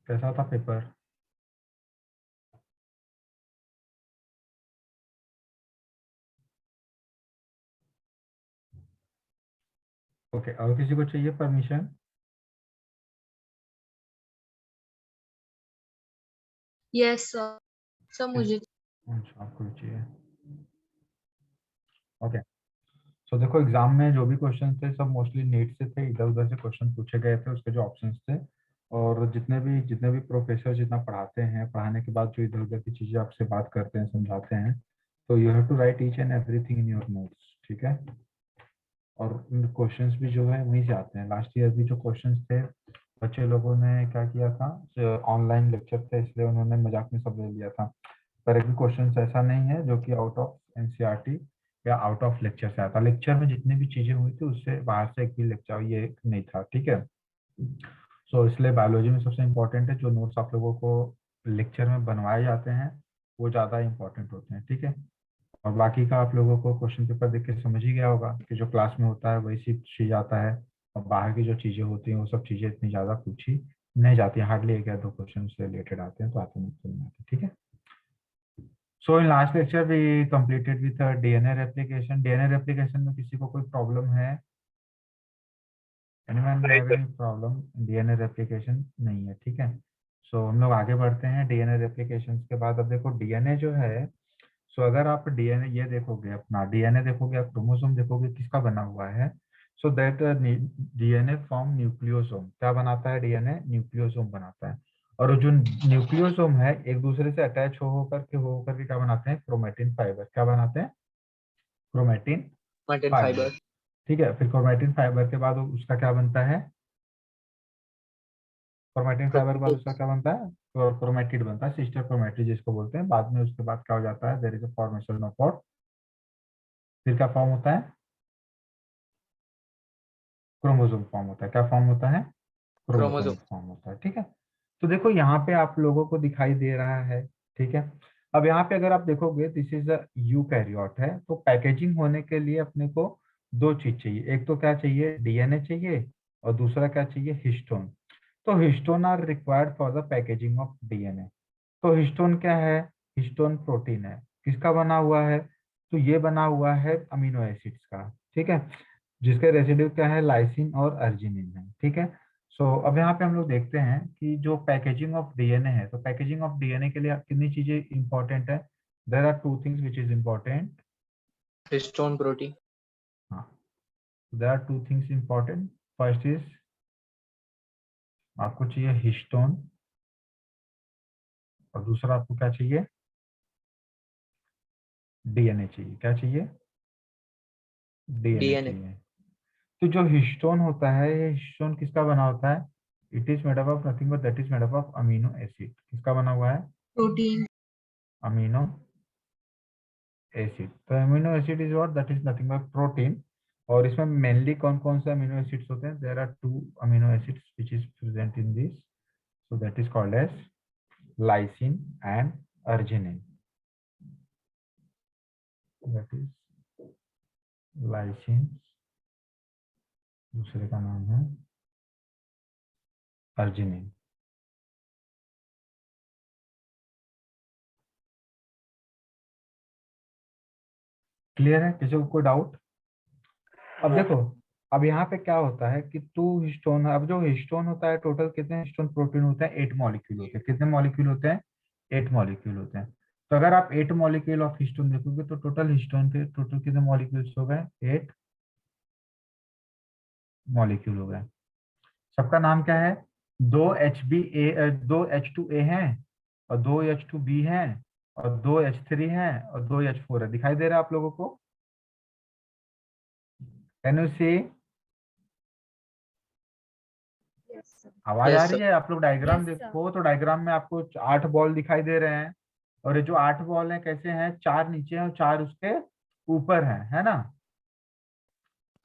कैसा था paper? Okay, और किसी को चाहिए परमिशन? Yes sir. सर मुझे अच्छा, आपको भी चाहिए। ओके, सो देखो एग्जाम में जो भी क्वेश्चन थे सब मोस्टली नीट से थे, इधर उधर से क्वेश्चन पूछे गए थे, उसके जो ऑप्शंस थे। और जितने भी प्रोफेसर जितना पढ़ाते हैं, पढ़ाने के बाद जो इधर उधर की चीजें आपसे बात करते हैं, समझाते हैं, तो you have to write each and everything in your notes, ठीक है। और क्वेश्चंस भी जो है वहीं से आते हैं। लास्ट ईयर भी जो क्वेश्चंस थे, बच्चे लोगों ने क्या किया था, ऑनलाइन लेक्चर थे इसलिए उन्होंने मजाक में सब ले लिया था। पर एक भी क्वेश्चन ऐसा नहीं है जो कि आउट ऑफ एनसीईआरटी या आउट ऑफ लेक्चर से आता। लेक्चर में जितनी भी चीजें हुई थी उससे बाहर से एक भी लेक्चर ये नहीं था, ठीक है। सो इसलिए बायोलॉजी में सबसे इम्पोर्टेंट है जो नोट्स आप लोगों को लेक्चर में बनवाए जाते हैं वो ज़्यादा इंपॉर्टेंट होते हैं, ठीक है। और बाकी का आप लोगों को क्वेश्चन पेपर देख के समझ ही गया होगा कि जो क्लास में होता है वही सीख चीज आता है, और बाहर की जो चीजें होती हैं वो सब चीजें इतनी ज्यादा पूछी नहीं जाती, हार्डली एक या दो क्वेश्चन उससे रिलेटेड आते हैं, तो आते नहीं आते, ठीक है। So in last lecture we completed with DNA replication. DNA replication में किसी को कोई प्रॉब्लम है? Anyone do have any problem? DNA replication नहीं है, ठीक है। सो हम लोग आगे बढ़ते हैं डीएनए रेप्लिकेशन के बाद। अब देखो डीएनए जो है, सो अगर आप डीएनए ये देखोगे, अपना डीएनए देखोगे, आप क्रोमोसोम देखोगे किसका बना हुआ है, so that DNA form nucleosome. क्या बनाता है डीएनए? न्यूक्लियोसोम बनाता है। और वो जो न्यूक्लियोसोम है एक दूसरे से अटैच हो होकर के क्या बनाते हैं? Chromatin fibre. क्या बनाते हैं? Chromatin mutton fibre, fibre. ठीक है। फिर क्रोमेटिन फाइबर के बाद उसका क्या बनता है? क्रोमेटिन फाइबर के बाद उसका क्या बनता है? क्रोमेटिड बनता है, सिस्टर क्रोमेटिड जिसको बोलते हैं। बाद में उसके बाद क्या हो जाता है? There is a formation of what? फिर क्या फॉर्म होता है? क्रोमोसोम फॉर्म होता है। क्या फॉर्म होता है? Chromosome chromosome. फॉर्म होता है, ठीक है। तो देखो यहाँ पे आप लोगों को दिखाई दे रहा है, ठीक है। अब यहाँ पे अगर आप देखोगे दिस इज अ यूकैरियोट है, तो पैकेजिंग होने के लिए अपने को दो चीज चाहिए। एक तो क्या चाहिए? डीएनए चाहिए, और दूसरा क्या चाहिए? हिस्टोन। तो histone are required for the packaging of DNA. तो हिस्टोन क्या है? हिस्टोन प्रोटीन है। किसका बना हुआ है? तो ये बना हुआ है अमीनो एसिड्स का, ठीक है, जिसके रेसिड्यू क्या है? लाइसिन और अर्जिनिन है, ठीक है। सो अब यहाँ पे हम लोग देखते हैं कि जो पैकेजिंग ऑफ डीएनए है, तो पैकेजिंग ऑफ डीएनए के लिए कितनी चीजें इंपॉर्टेंट है? There are two things which is important. Histone protein. हाँ, there are two things important. First is आपको चाहिए हिस्टोन, और दूसरा आपको क्या चाहिए? डीएनए चाहिए। क्या चाहिए? DNA DNA. चाहिए। तो जो हिस्टोन होता है, ये हिस्टोन किसका बना होता है? It is made up of nothing but that is made up of amino acid. किसका बना हुआ है? प्रोटीन। Amino acid. तो amino acid is what? That is nothing but protein. और इसमें मेनली कौन कौन से अमीनो एसिड्स होते हैं? There are two amino acids which is present in this, so that is called as lysine and arginine. That is lysine, दूसरे का नाम है अर्जिनिन। क्लियर है? किसी को कोई डाउट? अब देखो, अब यहाँ पे क्या होता है कि टू हिस्टोन, अब जो हिस्टोन होता है टोटल कितने हिस्टोन प्रोटीन होते हैं? 8 मॉलिक्यूल होते हैं। कितने मॉलिक्यूल होते हैं? 8 मॉलिक्यूल होते हैं। तो अगर आप 8 मॉलिक्यूल ऑफ हिस्टोन देखोगे तो टोटल हिस्टोन के टोटल कितने मॉलिक्यूल्स हो गए? 8 मॉलिक्यूल हो गए। सबका नाम क्या है? दो H2A हैं, और दो H2B हैं, और दो H3 हैं, और दो H4 है। दिखाई दे रहा है आप लोगों को? कैन यू सी? आवाज आ यस रही सर। है? आप लोग डायग्राम यस सर। देखो तो डायग्राम में आपको 8 बॉल दिखाई दे रहे हैं। और ये जो 8 बॉल हैं कैसे हैं? 4 नीचे हैं और 4 उसके ऊपर हैं, है ना?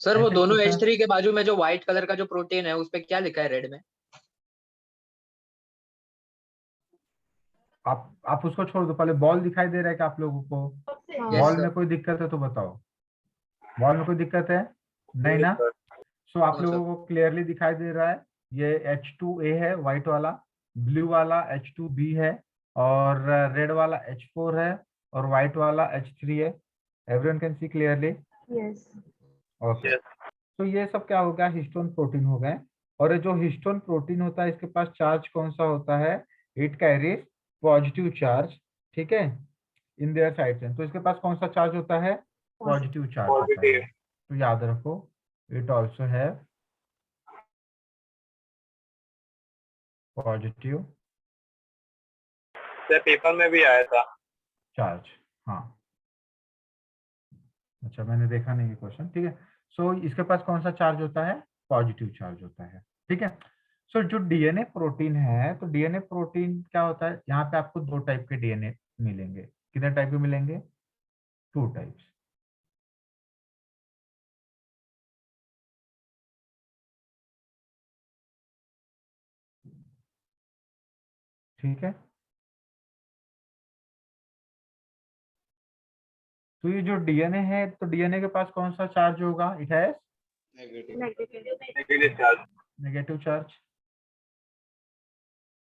सर वो ऐसे दोनों कुछ है। H3 के बाजू में जो व्हाइट कलर का जो प्रोटीन है उस पे क्या लिखा है रेड में? आप उसको छोड़ दो, पहले बॉल दिखाई दे रहा है कि आप लोगों को? Yes ball sir. में कोई दिक्कत है तो बताओ। बॉल में कोई दिक्कत है? नहीं ना? सो आप नो सर। लोगों को क्लियरली दिखाई दे रहा है, ये H2A है व्हाइट वाला। ब्लू वाला H2B है और रेड वाला H4 है और व्हाइट वाला H3 है। Everyone can see clearly? Yes. Okay, तो ये सब क्या हो गया, हिस्टोन प्रोटीन हो गए। और ये जो हिस्टोन प्रोटीन होता है इसके पास चार्ज कौन सा होता है, इट कैरीज पॉजिटिव चार्ज, ठीक है, इन देयर साइड चेन। तो इसके पास कौन सा चार्ज होता है, पॉजिटिव चार्ज होता है। तो याद रखो, इट ऑल्सो है पॉजिटिव पेपर में भी आया था चार्ज। हाँ, अच्छा मैंने देखा नहीं ये क्वेश्चन, ठीक है। सो इसके पास कौन सा चार्ज होता है, पॉजिटिव चार्ज होता है, ठीक है। सो जो डीएनए प्रोटीन है, तो डीएनए प्रोटीन क्या होता है, यहाँ पे आपको दो टाइप के डीएनए मिलेंगे। कितने टाइप के मिलेंगे, 2 टाइप्स। ठीक है, तो ये जो डीएनए है, तो डीएनए के पास कौन सा चार्ज होगा, it has negative charge. Negative charge.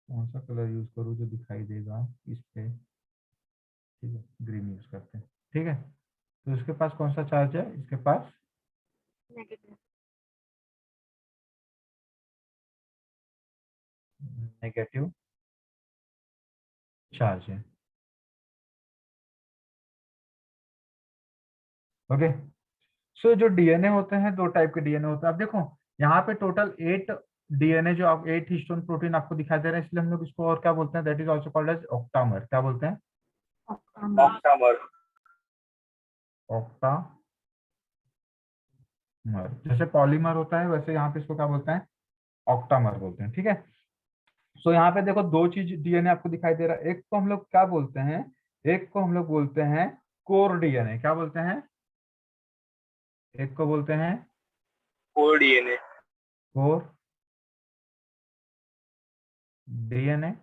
कौन सा कलर यूज करूँ जो दिखाई देगा इस पे, ठीक है, ग्रीन यूज करते हैं, ठीक है। तो इसके पास कौन सा चार्ज है, इसके पास Negative. नेगेटिव चार्ज है, ओके। सो जो डीएनए होते हैं, 2 टाइप के डीएनए होते हैं। अब देखो यहाँ पे टोटल 8 डीएनए, जो आप 8 हिस्टोन प्रोटीन आपको दिखाई दे रहे हैं, इसलिए हम लोग इसको और क्या बोलते हैं, that is also called as octamer. क्या बोलते हैं, ऑक्टामर। ऑक्टामर। जैसे पॉलीमर होता है, वैसे यहाँ पे इसको क्या बोलते हैं, ऑक्टामर बोलते हैं, ठीक है। सो यहाँ पे देखो 2 चीज डीएनए आपको दिखाई दे रहा है। एक को हम लोग क्या बोलते हैं, एक को हम लोग बोलते हैं कोर डीएनए। क्या बोलते हैं, एक को बोलते हैं कोर डीएनए। कोर डीएनए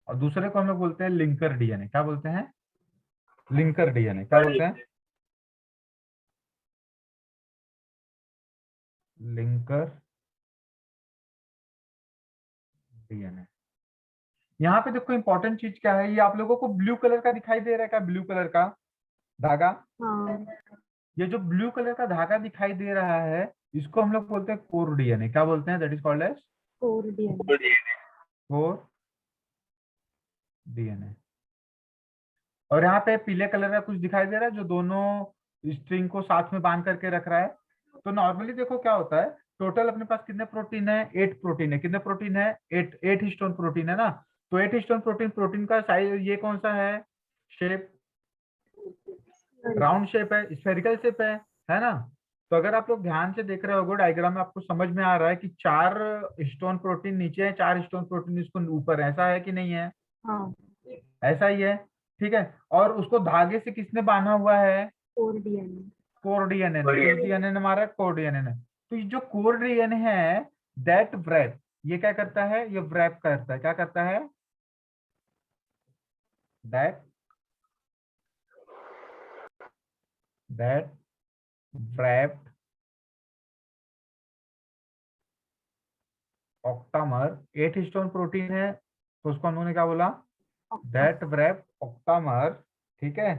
और दूसरे को हम लोग बोलते हैं लिंकर डीएनए। क्या बोलते हैं, लिंकर डीएनए। क्या बोलते हैं, लिंकर डीएनए। यहाँ पे देखो इंपॉर्टेंट चीज क्या है, ये आप लोगों को ब्लू कलर का दिखाई दे रहा है क्या, ब्लू कलर का धागा। हाँ. ये जो ब्लू कलर का धागा दिखाई दे रहा है, इसको हम लोग बोलते हैं कोर डीएनए। क्या बोलते हैं, that is called as Core DNA. Core DNA. Core DNA. और यहाँ पे पीले कलर का कुछ दिखाई दे रहा है, जो दोनों स्ट्रिंग को साथ में बांध करके रख रहा है। तो नॉर्मली देखो क्या होता है, टोटल अपने पास कितने प्रोटीन है, 8 प्रोटीन है। कितने प्रोटीन है, 8 हिस्टोन प्रोटीन है ना। तो 8 हिस्टोन प्रोटीन का साइज ये कौन सा है, शेप राउंड शेप है, स्फेरिकल शेप है ना। तो अगर आप लोग ध्यान से देख रहे होगे डायग्राम में, आपको समझ में आ रहा है कि 4 हिस्टोन प्रोटीन नीचे है, 4 हिस्टोन प्रोटीन इसको ऊपर है। ऐसा है कि नहीं है, हाँ. ऐसा ही है, ठीक है। और उसको धागे से किसने बांधा हुआ है, Core DNA. कोर डीएनए ने। किस डीएनए ने मारा, कोर डीएनए ने। तो ये जो कोर डीएनए है, दैट व्रैप, ये क्या करता है, ये व्रैप करता है। क्या करता है, that wrapped octamer, 8 histone protein है, तो उसको हम लोगों ने क्या बोला, दैट wrapped ऑक्टामर, ठीक है।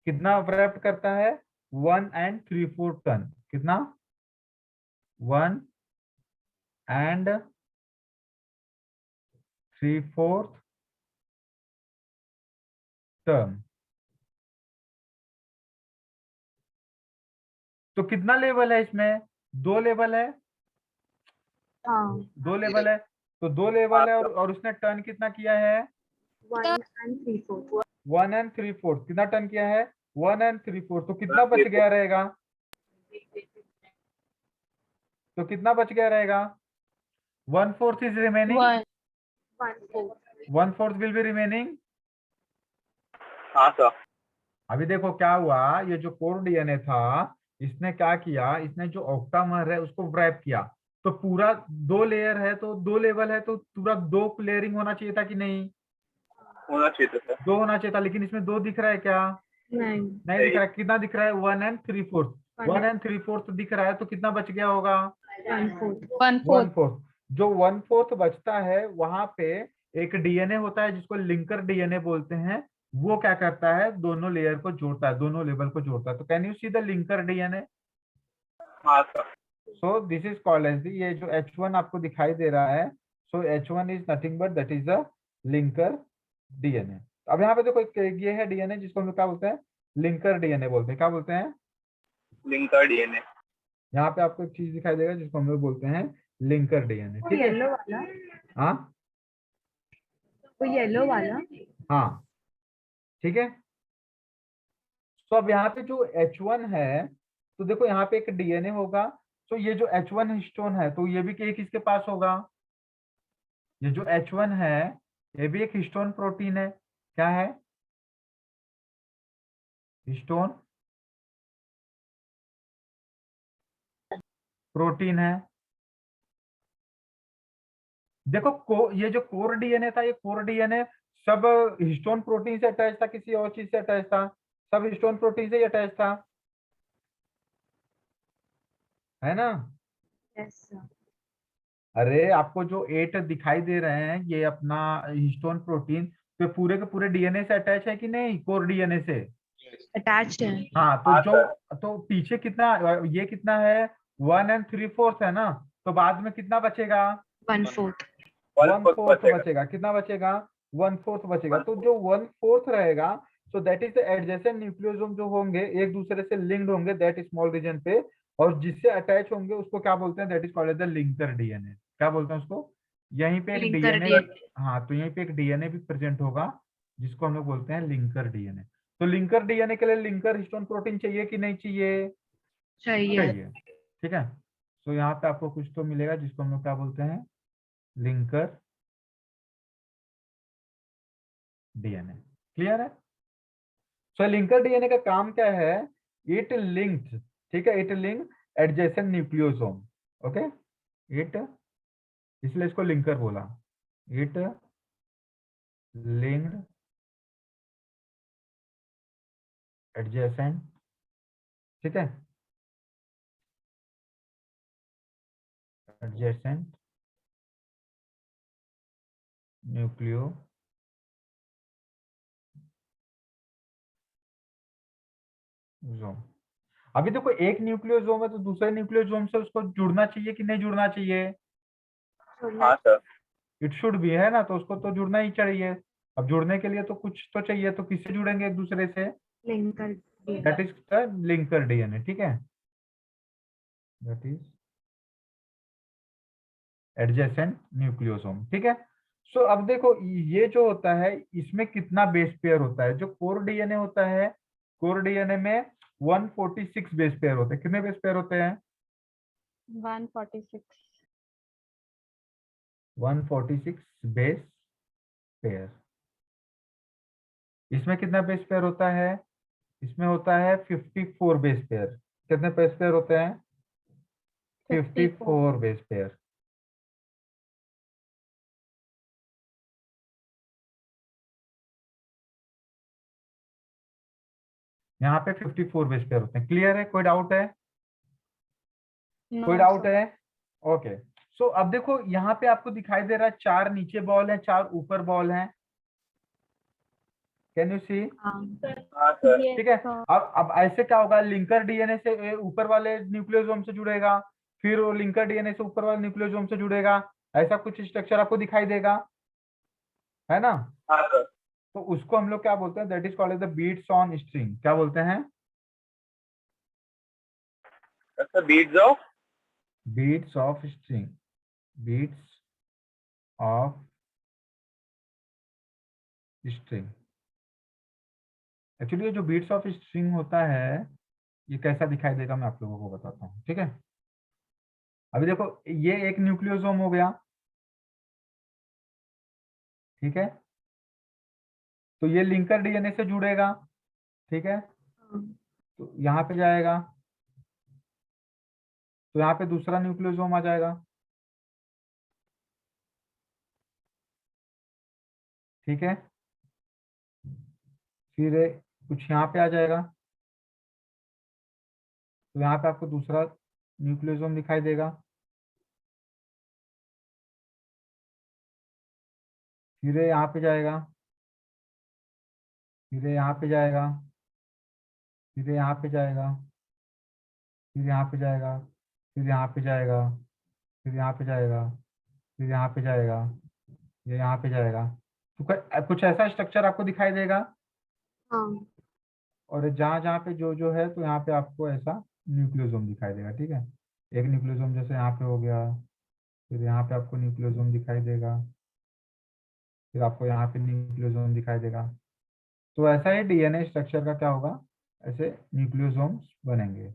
कितना wrapped करता है, 1 3/4 टन। कितना, 1 3/4 टन। तो कितना लेवल है इसमें, 2 लेवल है, हाँ. 2 लेवल है। तो 2 लेवल है, और उसने टर्न कितना किया है, 1 3/4. 1 3/4। कितना टर्न किया है, 1 3/4। तो कितना बच गया रहेगा, तो कितना बच गया रहेगा, 1/4 is remaining, 1/4. 1/4 will be remaining. हाँ सर। अभी देखो क्या हुआ, ये जो कोर डीएनए था, इसने क्या किया, इसने जो ऑक्टामर है उसको व्रैप किया। तो पूरा 2 लेयर है, तो 2 लेवल है, तो पूरा 2 लेयरिंग होना चाहिए था कि नहीं, होना चाहिए था सर। 2 होना चाहिए था। लेकिन इसमें 2 दिख रहा है क्या, नहीं. नहीं दिख रहा है। कितना दिख रहा है, 1 3/4। 1 3/4 दिख रहा है, तो कितना बच गया होगा, 1/4. 1/4। जो 1/4 बचता है वहां पे एक डीएनए होता है जिसको लिंकर डीएनए बोलते हैं। वो क्या करता है, दोनों लेयर को जोड़ता है, दोनों लेवल को जोड़ता है। तो can you see the linker DNA? हाँ sir. So this is called as ये जो H1 आपको दिखाई दे रहा है, so H1 is nothing but that is a linker DNA. अब यहाँ पे देखो ये है डीएनए जिसको हम लोग क्या बोलते हैं, लिंकर डीएनए बोलते हैं। क्या बोलते हैं? Linker DNA. यहाँ पे आपको एक चीज दिखाई देगा जिसको हम लोग बोलते हैं लिंकर डीएनए। वो ठीक है? येलो वाला, हाँ वो येलो वाला। हाँ, ठीक है। तो अब यहाँ पे जो H1 है, तो देखो यहाँ पे एक डीएनए होगा। तो ये जो H1 हिस्टोन है, तो ये भी एक किसके पास होगा? ये जो H1 है, ये भी एक हिस्टोन प्रोटीन है। क्या है? हिस्टोन प्रोटीन है। देखो ये जो कोर डीएनए था, ये कोर डीएनए सब हिस्टोन प्रोटीन से अटैच था, किसी और चीज से अटैच था? सब हिस्टोन प्रोटीन से ही अटैच था, है ना? Yes sir. अरे आपको जो 8 दिखाई दे रहे हैं ये अपना हिस्टोन प्रोटीन, तो पूरे के पूरे डीएनए से अटैच है कि नहीं, कोर डीएनए से? अटैच्ड है। हाँ, तो हाँ जो सर। तो पीछे कितना, ये कितना है, 1 3/4 है ना? तो बाद में कितना बचेगा? 1/4। 1/4 बचेगा। बचेगा। कितना बचेगा? 1/4 बचेगा। तो 1/4। जो 1/4 रहेगा, सो that is the adjacent nucleosome जो होंगे एक दूसरे से लिंक्ड होंगे दैट स्मॉल रीजन पे, और जिससे अटैच होंगे उसको क्या बोलते हैं, that is called as the linker DNA. क्या बोलते हैं उसको? यहीं पे एक लिंकर डीएनए, डीएनए। हाँ, तो यहीं पे एक डीएनए भी प्रेजेंट होगा जिसको हम लोग बोलते हैं लिंकर डीएनए। तो लिंकर डीएनए के लिए लिंकर हिस्टोन प्रोटीन चाहिए कि नहीं चाहिए? चाहिए। चाहिए। ठीक है। तो यहाँ पे आपको कुछ तो मिलेगा जिसको हम लोग क्या बोलते हैं, लिंकर डीएनए। क्लियर है? सो लिंकर डीएनए का काम क्या है? इट लिंक्ड, ठीक है, it link adjacent nucleosome. Okay, it, इसलिए इसको लिंकर बोला। इट लिंक्ड एडजेसेंट, ठीक है, एडजेसेंट न्यूक्लियोसोम। अभी देखो एक न्यूक्लियोसोम है तो दूसरे न्यूक्लियोसोम से उसको जुड़ना चाहिए कि नहीं जुड़ना चाहिए? हाँ सर। इट शुड भी, है ना? तो उसको तो जुड़ना ही चाहिए। अब जुड़ने के लिए तो कुछ तो चाहिए, तो किससे जुड़ेंगे एक दूसरे से? Linker that DNA. Is the linker DNA. ठीक है, दैट इज एडजेसेंट न्यूक्लियोसोम। ठीक है। सो अब देखो ये जो होता है इसमें कितना बेस पेयर होता है? जो कोर डीएनए होता है, कोर डीएनए में 146 बेस पेयर होते हैं। कितने बेस पेयर होते हैं? 146। 146 बेस पेयर। इसमें कितना बेस पेयर होता है? इसमें होता है 54 बेस पेयर। कितने बेस पेयर होते हैं? 54। 54 बेस पेयर। यहाँ पे 54 बेस पेयर होते हैं। क्लियर है? कोई डाउट है? कोई नो डाउट सर। है? ओके। सो अब देखो यहाँ पे आपको दिखाई दे रहा है 4 नीचे बॉल है, 4 ऊपर बॉल है। कैन यू सी? हाँ। हाँ सर। ठीक है। अब ऐसे क्या होगा, लिंकर डीएनए से ऊपर वाले न्यूक्लियोसोम से जुड़ेगा, फिर वो लिंकर डीएनए से ऊपर वाले न्यूक्लियोसोम से जुड़ेगा। ऐसा कुछ स्ट्रक्चर आपको दिखाई देगा, है ना? हाँ सर। तो उसको हम लोग क्या बोलते हैं, that is called as the beads on string. क्या बोलते हैं? Sir beads of. Beads of string, beads of string. Actually ये जो बीट्स ऑफ स्ट्रिंग होता है ये कैसा दिखाई देगा मैं आप लोगों को बताता हूँ। ठीक है। अभी देखो ये एक न्यूक्लियोसोम हो गया, ठीक है, तो ये लिंकर डीएनए से जुड़ेगा, ठीक है, तो यहाँ पे जाएगा, तो यहाँ पे दूसरा न्यूक्लियोसोम आ जाएगा, ठीक है, फिर कुछ यहाँ पे आ जाएगा, तो यहाँ पे आपको दूसरा न्यूक्लियोसोम दिखाई देगा, फिर ये यहाँ पे जाएगा, फिर ये यहाँ पे जाएगा, फिर ये यहाँ पे जाएगा, फिर यहाँ पे जाएगा, फिर यहाँ पे जाएगा, फिर यहाँ पे जाएगा, फिर यहाँ पे जाएगा, ये यहाँ पे जाएगा। तो कुछ ऐसा स्ट्रक्चर आपको दिखाई देगा। हाँ। और जहाँ जहाँ पे जो जो है, तो यहाँ पे आपको ऐसा न्यूक्लियोसोम दिखाई देगा। ठीक है, एक न्यूक्लियोसोम जैसे यहाँ पे हो गया, फिर यहाँ पे आपको न्यूक्लियोसोम दिखाई देगा, फिर आपको यहाँ पे न्यूक्लियोसोम दिखाई देगा। तो ऐसा ही डीएनए स्ट्रक्चर का क्या होगा, ऐसे न्यूक्लियोसोम्स बनेंगे।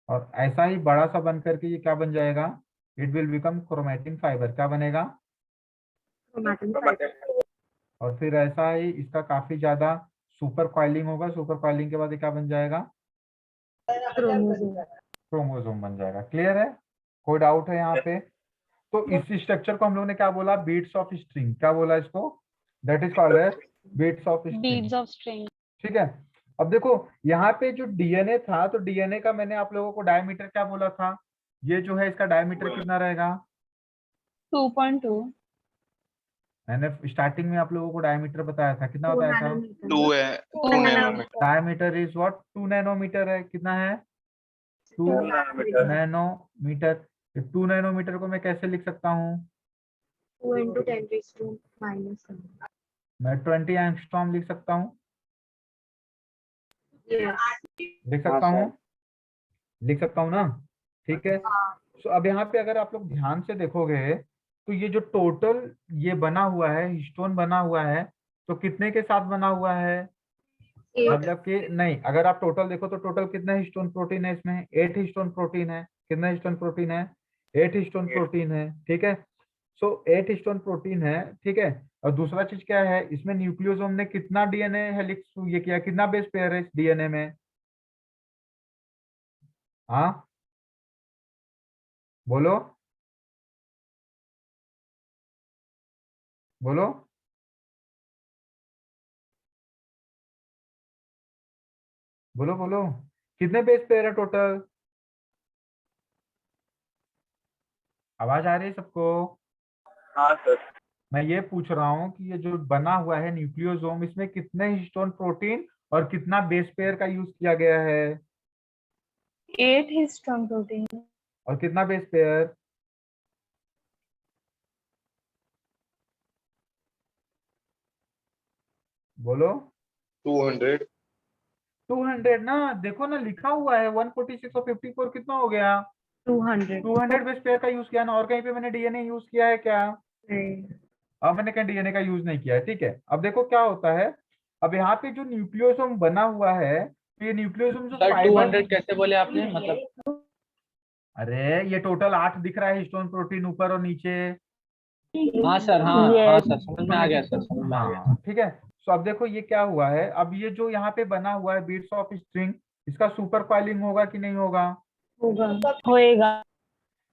और ऐसा ही बड़ा सा बन करके ये क्या बन जाएगा, it will become chromatin fibre. क्या बनेगा, क्रोमैटिन फाइबर। और फिर ऐसा ही इसका काफी ज्यादा सुपर कॉइलिंग होगा। सुपर कॉइलिंग के बाद ये क्या बन जाएगा, क्रोमोसोम। क्रोमोसोम बन जाएगा। क्लियर है, कोई डाउट है यहाँ पे? तो इस स्ट्रक्चर को हम लोग ने क्या बोला, बीट्स ऑफ स्ट्रिंग। क्या बोला इसको, that is called as beads of string. Beads of string. ठीक है, अब देखो यहाँ पे जो डीएनए था, तो डीएनए का मैंने आप लोगों को डायमीटर क्या बोला था, ये जो है इसका डायमीटर कितना रहेगा। 2.2। मैंने स्टार्टिंग में आप लोगों को डायमीटर बताया था, कितना बताया था, 2 है, 2 nanometre. Diameter is what, 2 nanometre है। कितना है, 2 नैनोमीटर। नैनोमीटर। 2 नैनोमीटर को मैं कैसे लिख सकता हूँ, 2 × 10⁻⁻⁷ मैं 20 एंगस्ट्रॉम लिख सकता हूँ। लिख सकता हूँ, लिख सकता हूँ ना। ठीक है, तो अब यहाँ पे अगर आप लोग ध्यान से देखोगे, तो ये जो टोटल ये बना हुआ है, हिस्टोन बना हुआ है, तो कितने के साथ बना हुआ है, मतलब कि नहीं, अगर आप टोटल देखो तो टोटल कितने हिस्टोन प्रोटीन है इसमें, 8 हिस्टोन प्रोटीन है। कितना हिस्टोन प्रोटीन है, 8 हिस्टोन प्रोटीन है। ठीक है, सो 8 हिस्टोन प्रोटीन है। ठीक है, और दूसरा चीज क्या है, इसमें न्यूक्लियोसोम ने कितना डीएनए हेलिक्स ये किया, कितना बेस पेयर है इस डीएनए में, हाँ बोलो बोलो, बोलो बोलो, कितने बेस पेयर है टोटल, आवाज आ रही है सबको? हाँ सर। मैं ये पूछ रहा हूँ कि ये जो बना हुआ है न्यूक्लियोसोम, इसमें कितने हिस्टोन प्रोटीन और कितना बेस पेयर का यूज किया गया है, 8 हिस्टोन प्रोटीन। और कितना बेस पेयर, बोलो। 200। 200 ना, देखो ना लिखा हुआ है 146 और 54, कितना हो गया, 200। 200 बेस पेयर का यूज किया ना। और कहीं पे मैंने डीएनए यूज किया है क्या, नहीं। अब मैंने कहीं डीएनए का यूज नहीं किया है। ठीक है, अब देखो क्या होता है, अब यहाँ पे जो न्यूक्लियोसोम बना हुआ है, तो ये न्यूक्लियोसोम जो सर फाइबर, 200 कैसे बोले आपने, मतलब अरे ये टोटल 8 दिख रहा है हिस्टोन प्रोटीन ऊपर और नीचे। हाँ सर, हाँ हाँ सर, समझ में आ गया सर, समझ में आ गया। हाँ ठीक है, तो अब देखो ये क्या हुआ है, अब ये जो यहाँ पे बना हुआ है बीट्स ऑफ स्ट्रिंग, इसका सुपर कॉइलिंग होगा कि नहीं होगा, होगा। होएगा।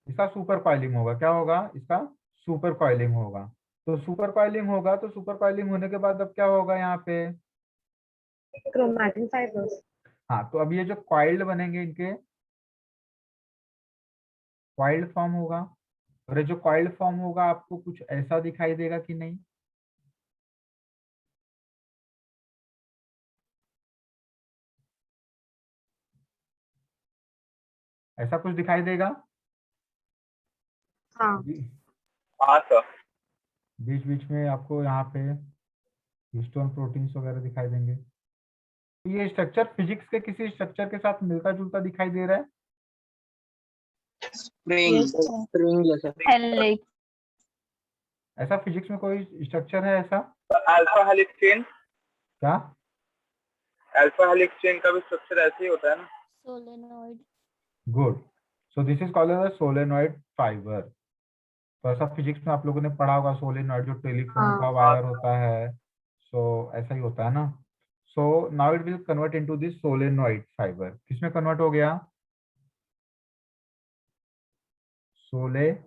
इसका सुपर कॉइलिंग होगा। क्या होगा, इसका सुपर कॉइलिंग होगा। तो सुपर कॉइलिंग होगा, तो सुपर कॉइलिंग होने के बाद अब क्या होगा यहाँ पे, क्रोमैटिन फाइबर्स। हाँ तो अब ये जो कॉइल्ड बनेंगे, इनके कॉइल्ड फॉर्म होगा। और ये जो कॉइल्ड फॉर्म होगा, आपको कुछ ऐसा दिखाई देगा कि नहीं, ऐसा कुछ दिखाई देगा, हाँ। हाँ सर। बीच बीच में आपको यहाँ पे हिस्टोन प्रोटीन्स वगैरह दिखाई देंगे। तो ये स्ट्रक्चर फिजिक्स के किसी स्ट्रक्चर के साथ मिलता जुलता दिखाई दे रहा है, स्प्रिंग, स्प्रिंग जैसा। हेलिक्स। ऐसा फिजिक्स में कोई स्ट्रक्चर है ऐसा, अल्फा हेलिक्स चेन, क्या, अल्फा हेलिक्स चेन का भी स्ट्रक्चर ऐसे ही होता है ना। Solenoid. Good, so this is called as solenoid fibre. तो ऐसा फिजिक्स में आप लोगों ने पढ़ा होगा, सोलेनॉइड जो टेलीफोन का हाँ। वायर होता है, सो ऐसा ही होता है ना। So now it will convert into this solenoid fibre. किसमें कन्वर्ट हो गया, सोलेनॉइड।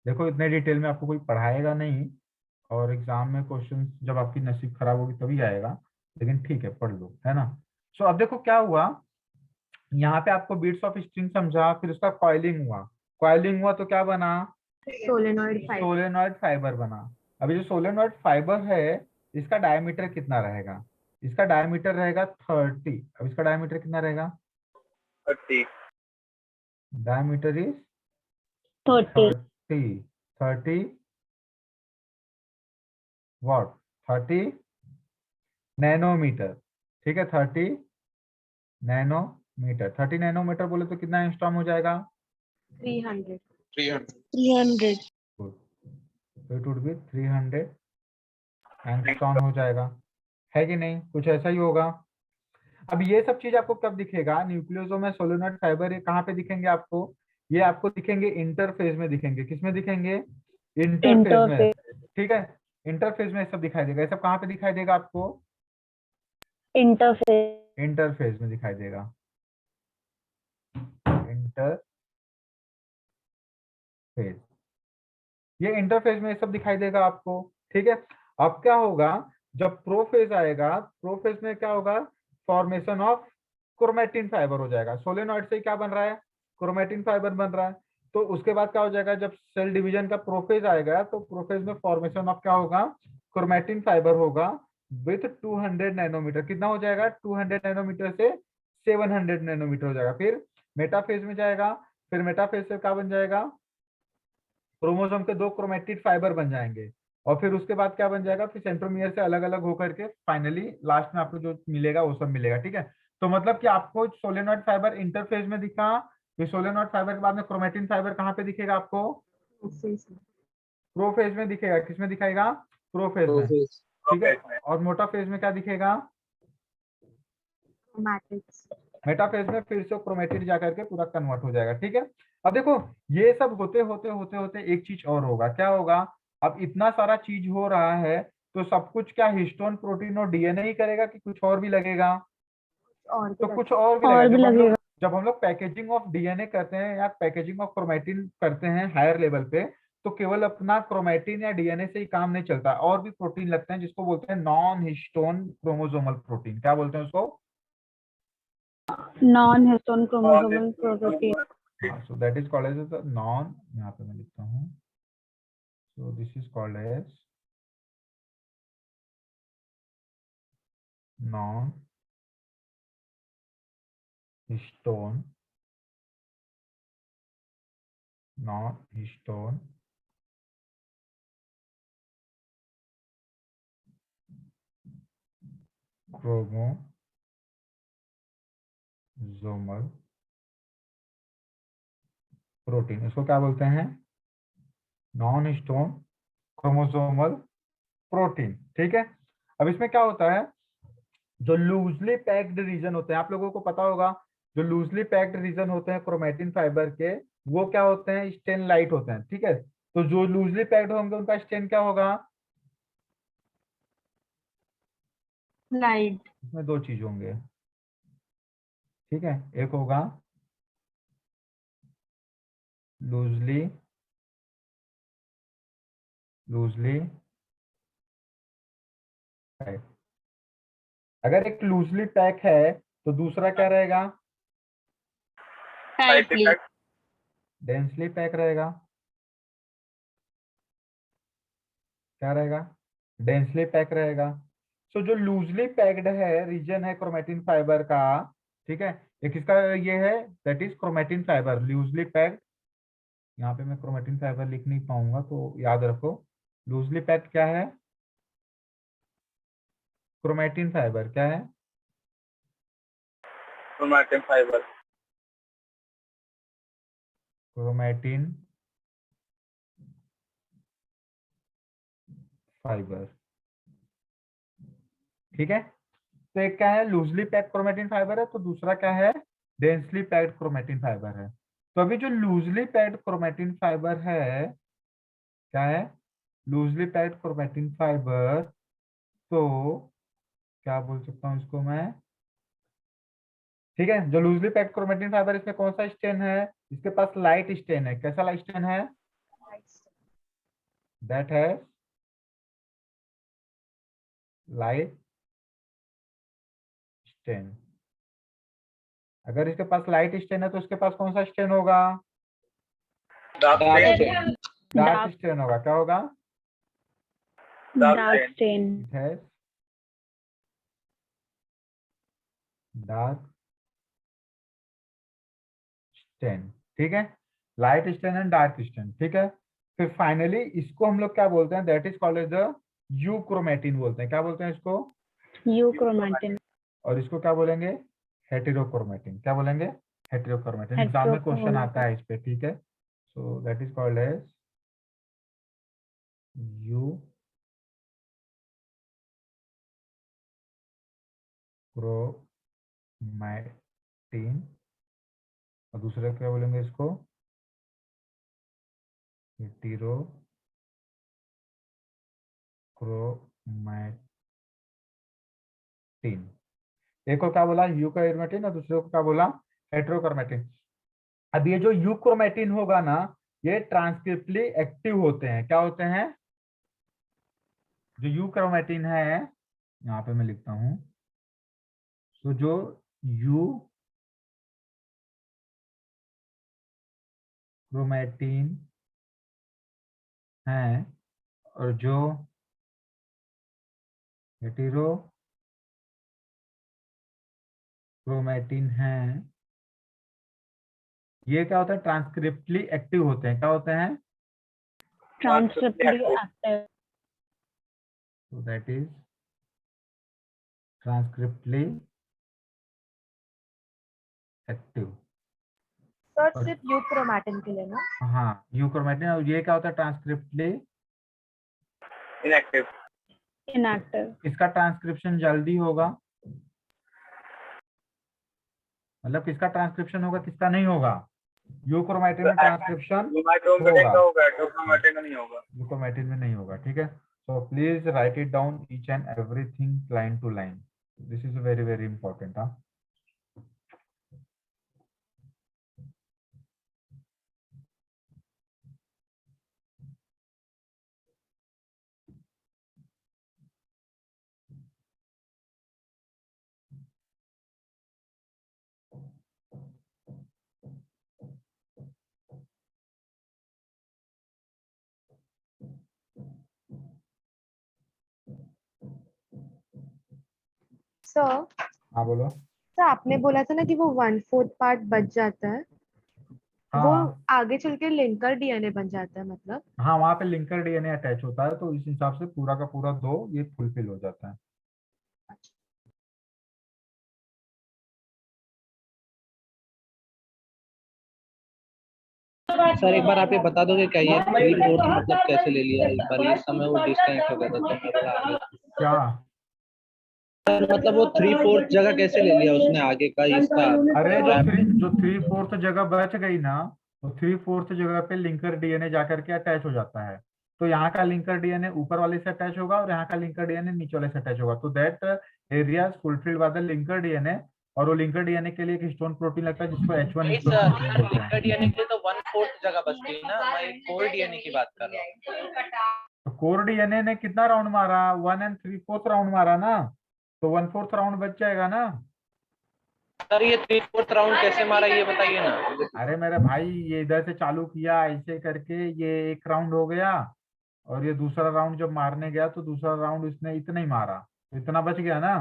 देखो इतने डिटेल में आपको कोई पढ़ाएगा नहीं, और एग्जाम में क्वेश्चन जब आपकी नसीब खराब होगी तभी आएगा, लेकिन ठीक है पढ़ लो, है ना। सो अब देखो क्या हुआ, यहाँ पे आपको बीट्स ऑफ स्ट्रिंग समझा, फिर उसका कॉइलिंग हुआ। कॉइलिंग हुआ तो क्या बना, सोलेनॉइड फाइबर। सोलेनॉइड फाइबर बना। अभी जो सोलेनॉइड फाइबर है इसका डायमीटर कितना रहेगा? इसका डायमीटर रहेगा 30। अब इसका डायमीटर कितना रहेगा? 30। Diameter is 30. 30 what 30 nanometre. ठीक है 30 नैनोमीटर। 30 नैनोमीटर बोले तो कितना एंगस्ट्रॉम हो जाएगा? 300। 300. तो इट वुड बी 300 एंगस्ट्रॉम हो जाएगा, है कि नहीं? कुछ ऐसा ही होगा। अब ये सब चीज आपको कब दिखेगा? न्यूक्लियोसोम में सोलेनॉइड फाइबर ये कहाँ पे दिखेंगे आपको? ये आपको दिखेंगे इंटरफेज में दिखेंगे। किसमें दिखेंगे? इंटरफेज में। Interface. ठीक है, इंटरफेज में ये सब दिखाई देगा। ये सब कहाँ पे दिखाई देगा आपको? Interface. इंटरफेज में दिखाई देगा। इंटरफेज, ये इंटरफेज में ये सब दिखाई देगा आपको। ठीक है, अब क्या होगा जब प्रोफेज आएगा? प्रोफेज में क्या होगा? फॉर्मेशन ऑफ क्रोमेटिन फाइबर हो जाएगा। सोलेनॉइड से क्या बन रहा है? क्रोमेटिन फाइबर बन रहा है। तो उसके बाद क्या हो जाएगा? जब सेल डिवीजन का प्रोफेज आएगा तो प्रोफेज में फॉर्मेशन ऑफ क्या होगा? क्रोमेटिन फाइबर होगा विथ 200 नैनोमीटर। कितना हो जाएगा? 200 नैनोमीटर से 700 नैनोमीटर हो जाएगा। फिर मेटाफेज में जाएगा। फिर मेटाफेज से क्या बन जाएगा? क्रोमोसोम के 2 क्रोमेटिड फाइबर बन जाएंगे। और फिर उसके बाद क्या बन जाएगा? फिर सेंट्रोमियर से अलग अलग होकर के फाइनली लास्ट में आपको जो मिलेगा वो सब मिलेगा। ठीक है, तो मतलब कि आपको सोलेनॉइड फाइबर इंटरफेज में दिखा। फिर सोलेनॉइड फाइबर के बाद में क्रोमेटिन फाइबर कहाँ पे दिखेगा आपको? प्रोफेज में दिखेगा। किसमें दिखाएगा? प्रोफेज में। ठीक है, और मोटा फेज में क्या दिखेगा? मैट्रिक्स। मेटाफेज में फिर से क्रोमेटिड जाकर के पूरा कन्वर्ट हो जाएगा। ठीक है, अब देखो ये सब होते होते होते होते एक चीज और होगा। क्या होगा? अब इतना सारा चीज हो रहा है तो सब कुछ क्या हिस्टोन प्रोटीन और डीएनए ही करेगा कि कुछ और भी लगेगा? और तो भी कुछ और भी और लगेगा। भी लगेगा। जब हम लोग पैकेजिंग ऑफ डीएनए करते हैं या पैकेजिंग ऑफ क्रोमेटिन करते हैं हायर लेवल पे, तो केवल अपना क्रोमेटिन या डीएनए से ही काम नहीं चलता, और भी प्रोटीन लगते हैं जिसको बोलते हैं नॉन हिस्टोन क्रोमोसोमल प्रोटीन। क्या बोलते हैं उसको? Non-histone chromosomal protein. हाँ, so that is called as the non, यहाँ पे मैं लिखता हूँ, so this is called as non histone chromosomal protein. इसको क्या बोलते हैं? Non histone chromosomal protein. ठीक है, अब इसमें क्या होता है? जो लूजली पैक्ड रीजन होते हैं, आप लोगों को पता होगा, जो लूजली पैक्ड रीजन होते हैं क्रोमेटिन फाइबर के, वो क्या होते हैं? स्टेन लाइट होते हैं। ठीक है, तो जो लूजली पैक्ड होंगे उनका स्टेन क्या होगा? Light. इसमें 2 चीज होंगे। ठीक है, एक होगा लूजली पैक। अगर एक लूजली पैक है तो दूसरा क्या रहेगा? Tightly. डेंसली पैक रहेगा। क्या रहेगा? डेंसली पैक रहेगा। सो जो लूजली पैक्ड है रीजन है क्रोमेटिन फाइबर का, ठीक है, एक इसका ये है, that is chromatin fibre loosely packed. यहाँ पे मैं क्रोमेटिन फाइबर लिख नहीं पाऊंगा तो याद रखो, लूजली पैक्ड क्या है? क्रोमेटिन फाइबर क्या है? Chromatin fibre. Chromatin fibre. ठीक है, तो एक क्या है? लूजली पैक्ड क्रोमेटिन फाइबर है, तो दूसरा क्या है? डेंसली पैक्ड क्रोमेटिन फाइबर है। तो अभी जो लूजली पैक्ड क्रोमेटिन फाइबर है, क्या है? Loosely packed chromatin fibre. तो क्या बोल सकता हूँ इसको मैं? ठीक है, जो लूजली पैक्ड क्रोमेटिन फाइबर, इसमें कौन सा स्टेन है? इसके पास लाइट स्टेन है। कैसा लाइट स्टेन है? दैट है लाइट स्टेन। अगर इसके पास लाइट स्टेन है तो इसके पास कौन सा स्टेन होगा? Dark stain. Dark Dark. Stain होगा, क्या होगा? Dark stain. It has dark stain, ठीक है, light stain and dark stain, ठीक है। फिर फाइनली इसको हम लोग क्या बोलते हैं? That is called as the euchromatin बोलते हैं। क्या बोलते हैं इसको? Euchromatin. और इसको क्या बोलेंगे? हेटेरोक्रोमेटिन। क्या बोलेंगे? हेटेरोक्रोमेटिन। एग्जाम में क्वेश्चन आता है इस पे, ठीक है। So that is called as euchromatin. और दूसरा क्या बोलेंगे इसको? हेटेरोक्रोमेटिन। एक को क्या बोला? यूक्रोमेटिन, और दूसरे को क्या बोला? हेटेरोक्रोमेटिन। अब ये जो यूक्रोमेटिन होगा ना, ये ट्रांसक्रिप्टली एक्टिव होते हैं। क्या होते हैं? जो यूक्रोमेटिन है, यहाँ पे मैं लिखता हूं, तो जो यूक्रोमेटिन है और जो हेटेरोक्रोमेटिन है, ये क्या होता है? ट्रांसक्रिप्टली एक्टिव होते हैं। क्या होते हैं? Transcriptly active. So that is transcriptly active. Sir और सिर्फ यूक्रोमेटिन के लिए ना? हाँ, यूक्रोमेटिन। और ये क्या होता है? ट्रांसक्रिप्टली इनएक्टिव। Inactive. इसका ट्रांसक्रिप्शन जल्दी होगा, मतलब किसका ट्रांसक्रिप्शन होगा, किसका नहीं होगा? यूक्रोमेटिन में ट्रांसक्रिप्शन यूक्रोमेटिन का होगा, होगा, हेटेरोक्रोमेटिन का नहीं होगा। यूक्रोमेटिन में नहीं होगा, ठीक है। So please write it down each and everything line to line. This is very very important. हाँ, सर हाँ बोलो। सर आपने बोला था ना कि वो 1/4 पार्ट बच जाता है, वो हाँ आगे चल के लिंकर डीएनए बन जाता है मतलब? हाँ, वहाँ पे लिंकर डीएनए अटैच होता है, तो इस हिसाब से पूरा का पूरा दो ये फुलफिल हो जाता है। सर एक बार आप ये बता दोगे क्या ये 3/4 मतलब कैसे ले लिया? एक बार इस समय वो डिस्कनेक्ट हो गया था तो मैं बोला आगे। क्या? सर मतलब वो 3/4 जगह कैसे ले लिया उसने आगे का इसका? अरे जो 3/4 जगह बच गई ना, तो 3/4 जगह पे लिंकर डीएनए जाकर के अटैच हो जाता है। तो यहाँ का लिंकर डीएनए ऊपर वाले से अटैच होगा और यहाँ का लिंकर डीएनए नीचे वाले से अटैच होगा। तो that area fulfilled by the linker DNA. और वो लिंकर डीएनए के लिए एक हिस्टोन प्रोटीन लगता है जिसको H1 नहीं हिस्टोन सर, प्रोटीन बोलते लिंकर हैं। डीएनए के लिए तो 1/4 जगह बचती है ना, मैं कोर डीएनए की बात कर रहा हूँ। तो कोर डीएनए ने कितना राउंड मारा? 1 3/4 राउंड मारा ना, तो 1/4 राउंड बच जाएगा ना। सर ये 3/4 राउंड कैसे मारा ये बताइए ना। अरे मेरे भाई, ये इधर से चालू किया ऐसे करके, ये एक राउंड हो गया, और ये दूसरा राउंड जब मारने गया तो दूसरा राउंड इसने इतना ही मारा, तो इतना बच गया ना।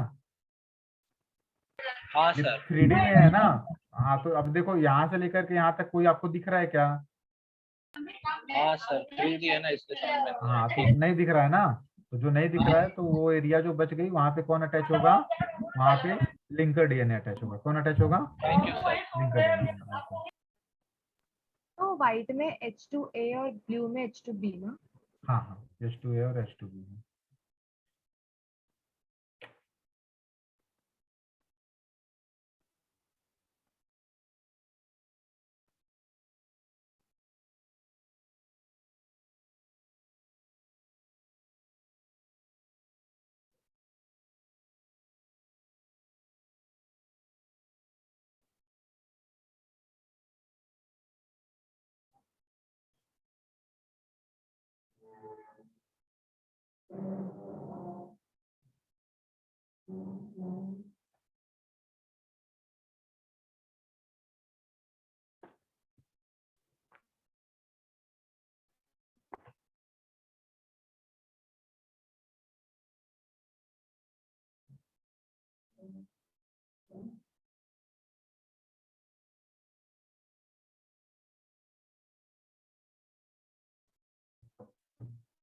हाँ ये सर। 3D में है ना। हाँ, तो अब देखो यहाँ से लेकर के यहाँ तक कोई आपको दिख रहा है क्या? हाँ सर 3D है ना इसके सामने। हाँ, तो नहीं दिख रहा है ना। तो जो नहीं दिख रहा है, तो वो एरिया जो बच गई वहां पे कौन अटैच होगा? वहां पे लिंकर डीएनए अटैच होगा। कौन अटैच होगा? Thank you sir. Linker DNA. तो व्हाइट में H2A और ब्लू में H2B ना? हाँ हाँ, H2A और H2B।